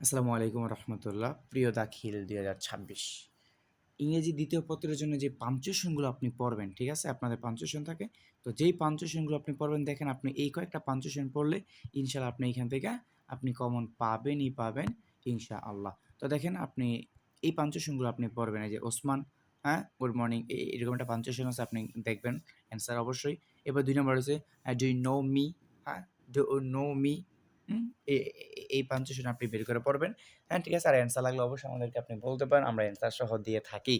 আসসালামু আলাইকুম রহমতুল্লাহ। প্রিয় দাখিল ২০২৬ ইংরেজি দ্বিতীয় পত্রের জন্য যে পাঞ্চুয়েশনগুলো আপনি পড়বেন, ঠিক আছে? আপনাদের পাঞ্চুয়েশন থাকে। তো যেই পাঞ্চুয়েশনগুলো আপনি পড়বেন, দেখেন আপনি এই কয়েকটা পাঞ্চুয়েশন পড়লে ইনশাআল্লাহ আপনি এখান থেকে আপনি কমন পাবেনই পাবেন ইনশাআল্লাহ। তো দেখেন আপনি এই পাঞ্চুয়েশনগুলো আপনি পড়বেন। এই যে ওসমান, হ্যাঁ? গুড মর্নিং এরকম একটা পাঞ্চুয়েশন আছে, আপনি দেখবেন অ্যান্সার অবশ্যই। এবার ২ নম্বর হচ্ছে ডু ইউ নো মি, হ্যাঁ? ডু ইউ নো মি, হুম? এই পাঞ্চুয়েশন আপনি বের করে পড়বেন। হ্যাঁ, ঠিক আছে? আর অ্যান্সার লাগলে অবশ্যই আমাদেরকে আপনি বলতে পারেন। আমরা অ্যান্সার সহ দিয়ে থাকি।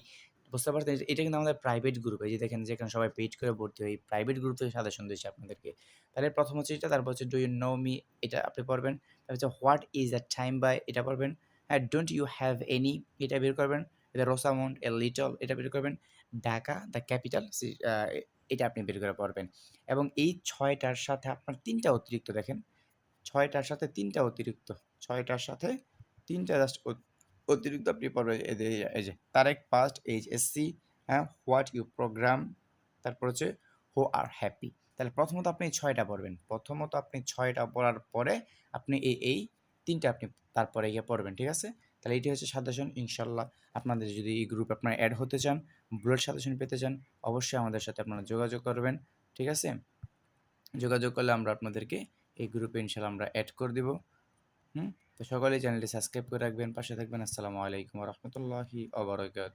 বুঝতে পারছেন? এটা কিন্তু আমাদের প্রাইভেট গ্রুপ। এই যে দেখেন যেখানে সবাই পেইড করে ভর্তি হয়, এই প্রাইভেট গ্রুপ থেকে সাজেশন দিচ্ছি আপনাদেরকে। তাহলে ১ম হচ্ছে এটা, তারপর হচ্ছে ডু ইউ নো মি, এটা আপনি পড়বেন। তারপর হচ্ছে what is a time by, এটা পড়বেন। হ্যাঁ, ডোন্ট ইউ হ্যাভ এনি, এটা বের করবেন। দ্য রোসামন্ড, এ লিটল, এটা বের করবেন। ঢাকা, দ্য ক্যাপিটাল, এটা আপনি বের করে পড়বেন। এবং এই ৬ টার সাথে আপনার ৩ টা অতিরিক্ত দেখেন। ৬ টার সাথে ৩ টা অতিরিক্ত। ৬ টার সাথে ৩ টা জাস্ট অতিরিক্ত আপনি পড়বেন। এই যে তারেক পাস্ট এইচএসসি, হ্যাঁ? হোয়াট ইউ প্রোগ্রাম, তারপর হচ্ছে হু আর হ্যাপি। তাহলে প্রথমত আপনি ৬ টা পড়বেন। প্রথমত আপনি ৬ টা পড়ার পরে আপনি এই ৩ টা আপনি তারপরে গিয়ে পড়বেন। ঠিক আছে? তাহলে এটি হচ্ছে সাজেশন। ইনশাআল্লাহ আপনাদের যদি এই গ্রুপে আপনারা এড হতে চান, বুলেট সাজেশন পেতে চান, অবশ্যই আমাদের সাথে আপনারা যোগাযোগ করবেন। ঠিক আছে? যোগাযোগ করলে আমরা আপনাদেরকে এই গ্রুপে ইনশাআল্লাহ আমরা এড করে দিব। হুম? তো সকলেই চ্যানেলটি সাবস্ক্রাইব করে রাখবেন, পাশে থাকবেন। আসসালামু আলাইকুম ওয়া রাহমাতুল্লাহি ওয়া বারাকাতুহু।